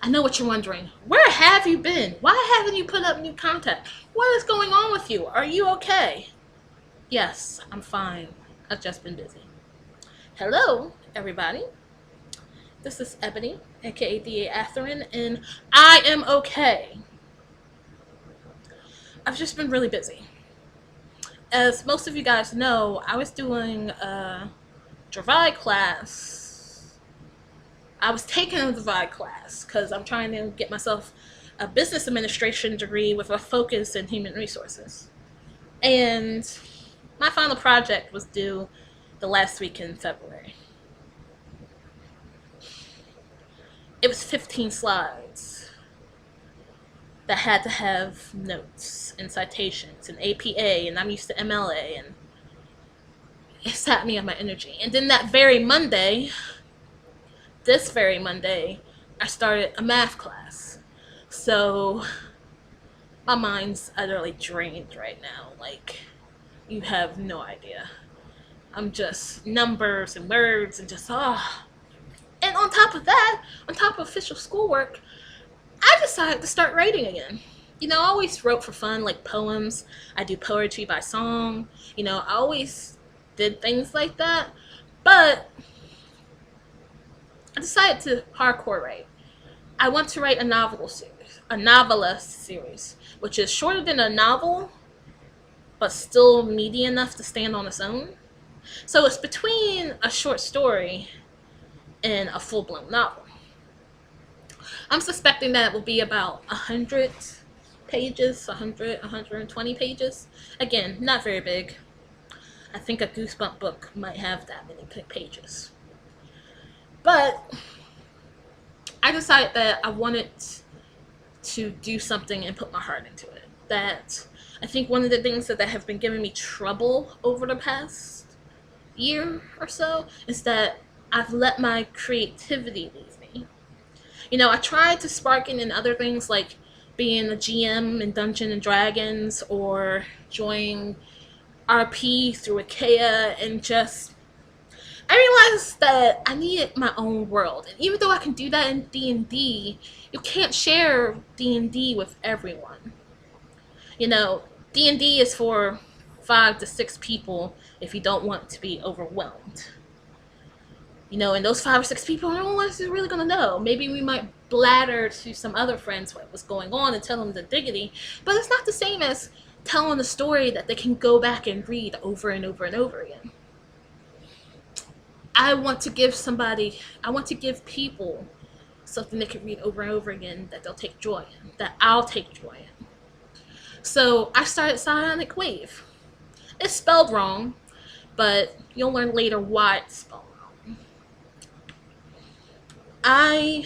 I know what you're wondering. Where have you been? Why haven't you put up new content? What is going on with you? Are you okay? Yes, I'm fine. I've just been busy. Hello, everybody. This is Ebony, aka DAAthren, and I am okay. I've just been really busy. As most of you guys know, I was doing a Divide class. I was taking a Divide class because I'm trying to get myself a business administration degree with a focus in human resources. And my final project was due the last week in February. It was 15 slides that had to have notes and citations and APA, and I'm used to MLA, and it sapped me of my energy. And then that very Monday, this very Monday, I started a math class. So my mind's utterly drained right now. Like, you have no idea. I'm just numbers and words and just, And on top of that, on top of official schoolwork, I decided to start writing again. You know, I always wrote for fun, like poems. I do poetry by song. You know, I always did things like that. But I decided to hardcore write. I want to write a novelist series, which is shorter than a novel, but still meaty enough to stand on its own. So it's between a short story and a full-blown novel. I'm suspecting that it will be about 100 pages, 120 pages. Again, not very big. I think a Goosebump book might have that many pages. But I decided that I wanted to do something and put my heart into it. That I think one of the things that have been giving me trouble over the past year or so is that I've let my creativity leave me. You know, I tried to spark it in other things like being a GM in Dungeons and Dragons or joining RP through IKEA, and just I realized that I needed my own world. And even though I can do that in D&D, you can't share D&D with everyone. You know, D&D is for 5 to 6 people if you don't want to be overwhelmed. You know, and those 5 or 6 people, no one's really going to know. Maybe we might blather to some other friends what was going on and tell them the diggity, but it's not the same as telling a story that they can go back and read over and over and over again. I want to give people something they can read over and over again that they'll take joy in, that I'll take joy in. So I started Psionic Wave. It's spelled wrong, but you'll learn later why it's spelled wrong. I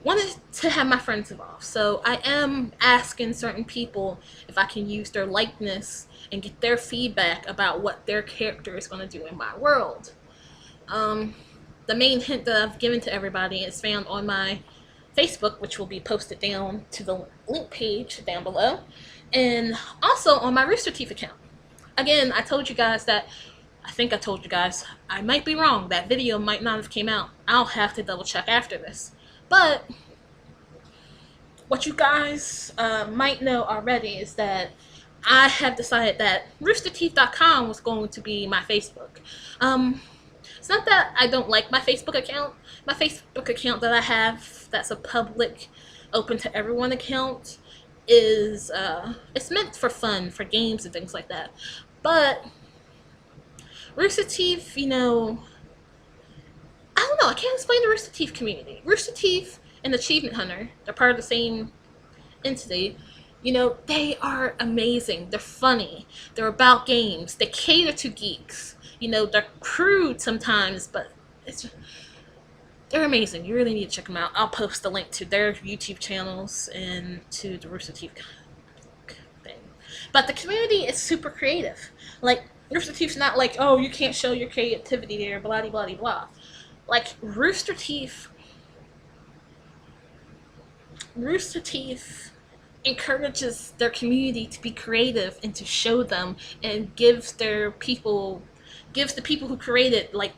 wanted to have my friends involved, so I am asking certain people if I can use their likeness and get their feedback about what their character is going to do in my world. The main hint that I've given to everybody is found on my Facebook, which will be posted down to the link page down below, and also on my Rooster Teeth account. Again, I told you guys that, I think I told you guys, I might be wrong, that video might not have came out. I'll have to double check after this. But what you guys might know already is that I have decided that roosterteeth.com was going to be my Facebook. It's not that I don't like my Facebook account. My Facebook account that I have, that's a public, open to everyone account, is it's meant for fun, for games and things like that. But Rooster Teeth, you know, I don't know, I can't explain the Rooster Teeth community. Rooster Teeth and Achievement Hunter, they're part of the same entity. You know, they are amazing. They're funny. They're about games. They cater to geeks. You know, they're crude sometimes, but they're amazing. You really need to check them out. I'll post the link to their YouTube channels and to the Rooster Teeth thing. But the community is super creative. Like, Rooster Teeth's not like, oh, you can't show your creativity there, blah, blah, blah, blah. Like, Rooster Teeth encourages their community to be creative and to show them, and gives the people who create it, like,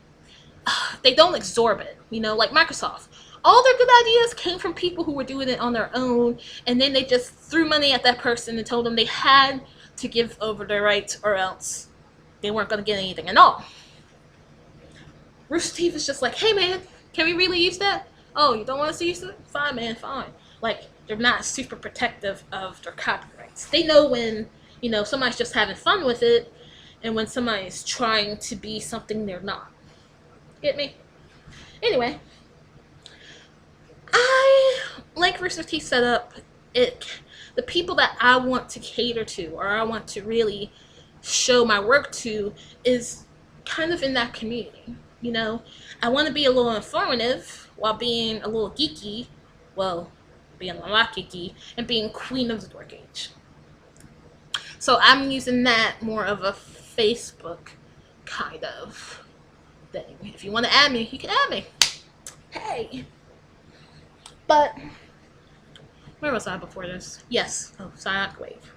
they don't absorb it, you know, like Microsoft. All their good ideas came from people who were doing it on their own, and then they just threw money at that person and told them they had to give over their rights or else they weren't going to get anything at all. Rooster Teeth is just like, hey man, can we really use that? Oh, you don't want us to use it? Fine, man, fine. Like, they're not super protective of their copyrights. They know when, somebody's just having fun with it and when somebody's trying to be something they're not. Get me? Anyway, I like Rooster Teeth set up. The people that I want to cater to or I want to really show my work to is kind of in that community. I want to be a little informative while being a little geeky, well, being a lot geeky, and being queen of the dork age. So I'm using that more of a Facebook kind of thing. If you want to add me, you can add me. Hey. But, where was I before this? Yes, Psionic Wave.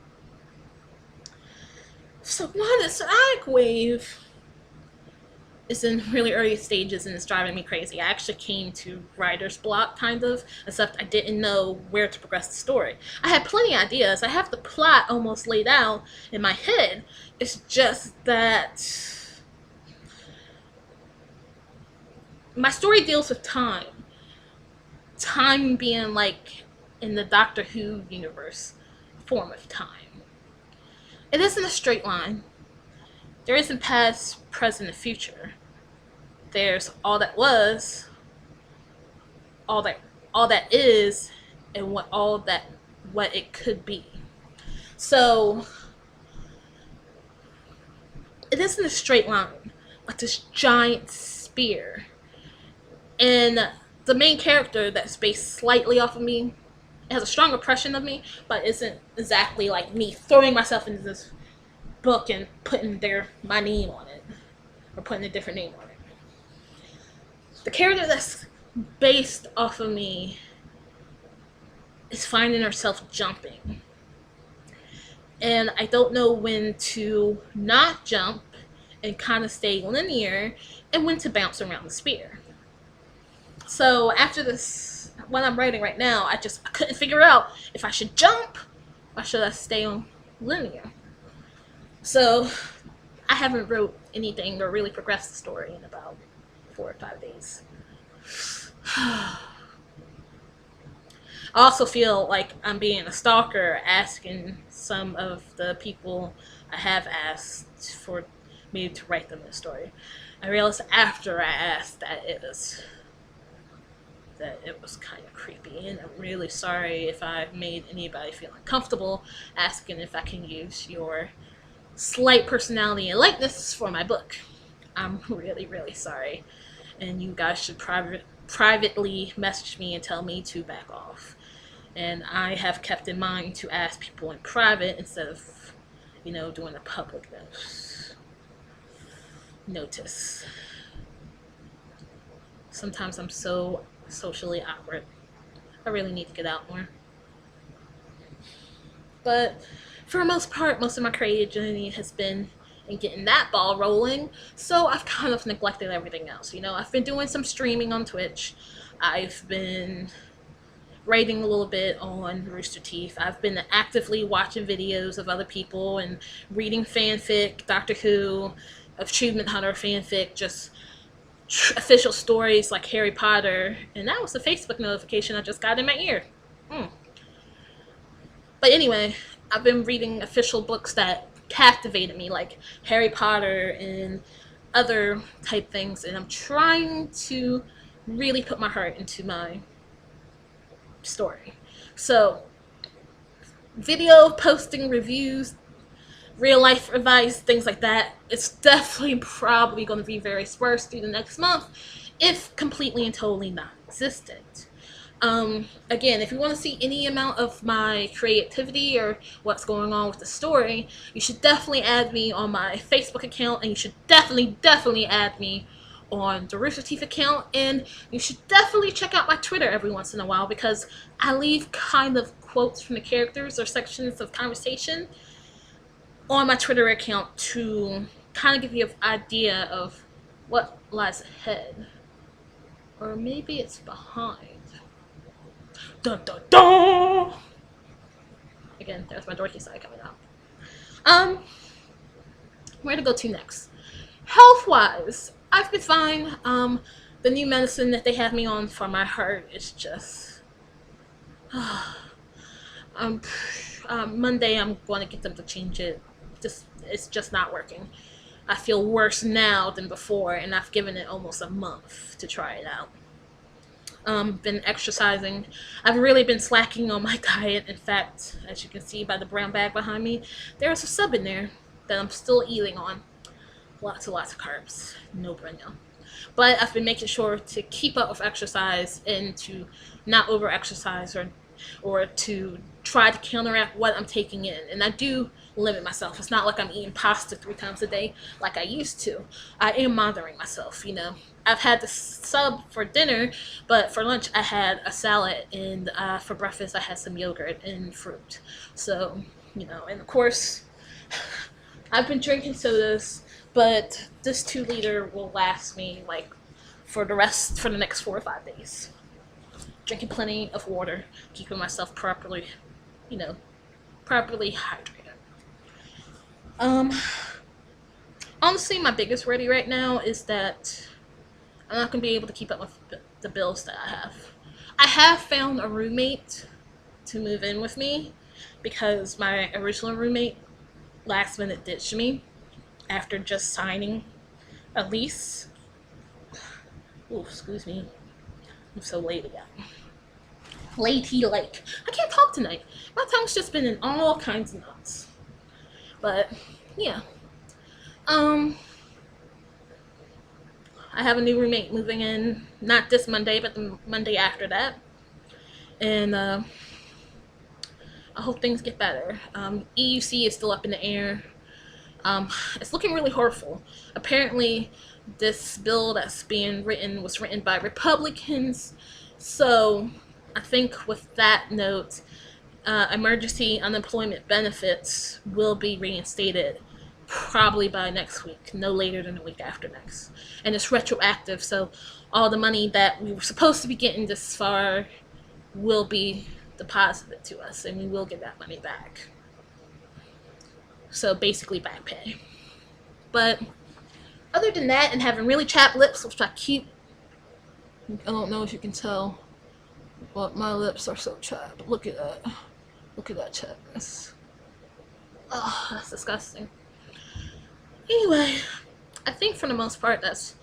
So one is Psionic Wave is in really early stages and it's driving me crazy. I actually came to writer's block, kind of, except I didn't know where to progress the story. I had plenty of ideas. I have the plot almost laid out in my head. It's just that my story deals with time. Time being like in the Doctor Who universe form of time. It isn't a straight line. There isn't past, present, and future. There's all that was, all that is, and what it could be. So it isn't a straight line, but this giant spear. And the main character that's based slightly off of me, it has a strong impression of me, but isn't exactly like me throwing myself into this book and putting my name on it, or putting a different name on it. The character that's based off of me is finding herself jumping, and I don't know when to not jump and kind of stay linear, and when to bounce around the spear. So after this, what I'm writing right now, I couldn't figure out if I should jump or should I stay on linear. So I haven't wrote anything or really progressed the story in about 4 or 5 days. I also feel like I'm being a stalker, asking some of the people I have asked for me to write them a story. I realized after I asked that it was kind of creepy, and I'm really sorry if I made anybody feel uncomfortable asking if I can use your slight personality and likeness for my book. I'm really, really sorry, and you guys should privately message me and tell me to back off. And I have kept in mind to ask people in private instead of, doing a public notice. Sometimes I'm so socially awkward. I really need to get out more. But for the most part, most of my creative journey has been in getting that ball rolling, so I've kind of neglected everything else. I've been doing some streaming on Twitch. I've been writing a little bit on Rooster Teeth. I've been actively watching videos of other people and reading fanfic, Doctor Who, Achievement Hunter fanfic, just official stories like Harry Potter, and that was a Facebook notification I just got in my ear. But anyway, I've been reading official books that captivated me, like Harry Potter and other type things, and I'm trying to really put my heart into my story. So, video posting, reviews, real life advice, things like that, it's definitely probably going to be very sparse through the next month, if completely and totally non-existent. Again, if you want to see any amount of my creativity or what's going on with the story, you should definitely add me on my Facebook account, and you should definitely add me on the Rooster Teeth account, and you should definitely check out my Twitter every once in a while, because I leave kind of quotes from the characters or sections of conversation on my Twitter account to kind of give you an idea of what lies ahead, or maybe it's behind. Dun dun dun! Again, there's my dorky side coming out. Where to go to next? Health-wise, I've been fine. The new medicine that they have me on for my heart is just... Monday I'm going to get them to change it. It's just not working. I feel worse now than before, and I've given it almost a month to try it out. Been exercising. I've really been slacking on my diet. In fact, as you can see by the brown bag behind me, there's a sub in there that I'm still eating on. Lots of carbs. No bueno. But I've been making sure to keep up with exercise and to not over-exercise or to try to counteract what I'm taking in. And I do limit myself. It's not like I'm eating pasta 3 times a day like I used to. I am monitoring myself, you know. I've had the sub for dinner, but for lunch I had a salad, and for breakfast I had some yogurt and fruit. So, you know, and of course, I've been drinking sodas, but this 2-liter will last me like for the next 4 or 5 days. Drinking plenty of water, keeping myself properly, you know, properly hydrated. Honestly, my biggest worry right now is that I'm not going to be able to keep up with the bills that I have. I have found a roommate to move in with me because my original roommate last minute ditched me after just signing a lease. Ooh, excuse me. I'm so late again. Lady like. I can't talk tonight. My tongue's just been in all kinds of knots. But, yeah. I have a new roommate moving in, not this Monday, but the Monday after that. And I hope things get better. EUC is still up in the air. It's looking really horrible. Apparently, this bill that's being written was written by Republicans. So, I think with that note, emergency unemployment benefits will be reinstated probably by next week, no later than the week after next. And it's retroactive, so all the money that we were supposed to be getting this far will be deposited to us, and we will get that money back. So basically back pay. But other than that, and having really chapped lips, which I keep, I don't know if you can tell, but my lips are so chapped. Look at that. Look at that chappedness. Oh, that's disgusting. Anyway, I think for the most part that's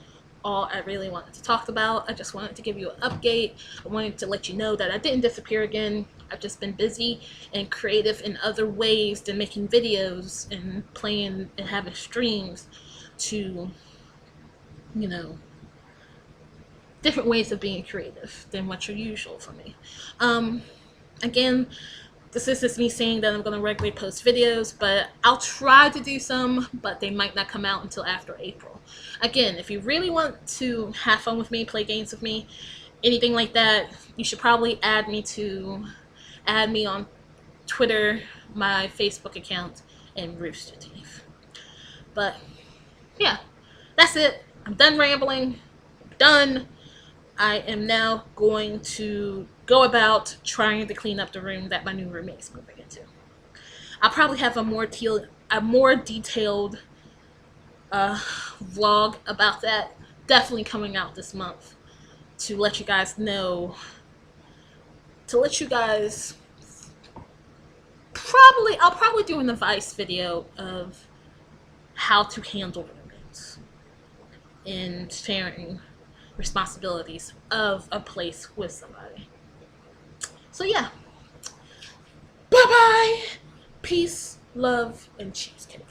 all I really wanted to talk about. I just wanted to give you an update. I wanted to let you know that I didn't disappear again. I've just been busy and creative in other ways than making videos and playing and having streams to, you know, different ways of being creative than what are usual for me. Again, this is just me saying that I'm going to regularly post videos, but I'll try to do some, but they might not come out until after April. Again, if you really want to have fun with me, play games with me, anything like that, you should probably add me on Twitter, my Facebook account, and Rooster Teeth. But, yeah, that's it. I'm done rambling. I'm done. I am now going to go about trying to clean up the room that my new roommate is moving into. I'll probably have a more detailed vlog about that, definitely coming out this month, to let you guys know, I'll probably do an advice video of how to handle roommates and sharing responsibilities of a place with somebody. So yeah, bye bye, peace, love, and cheesecake.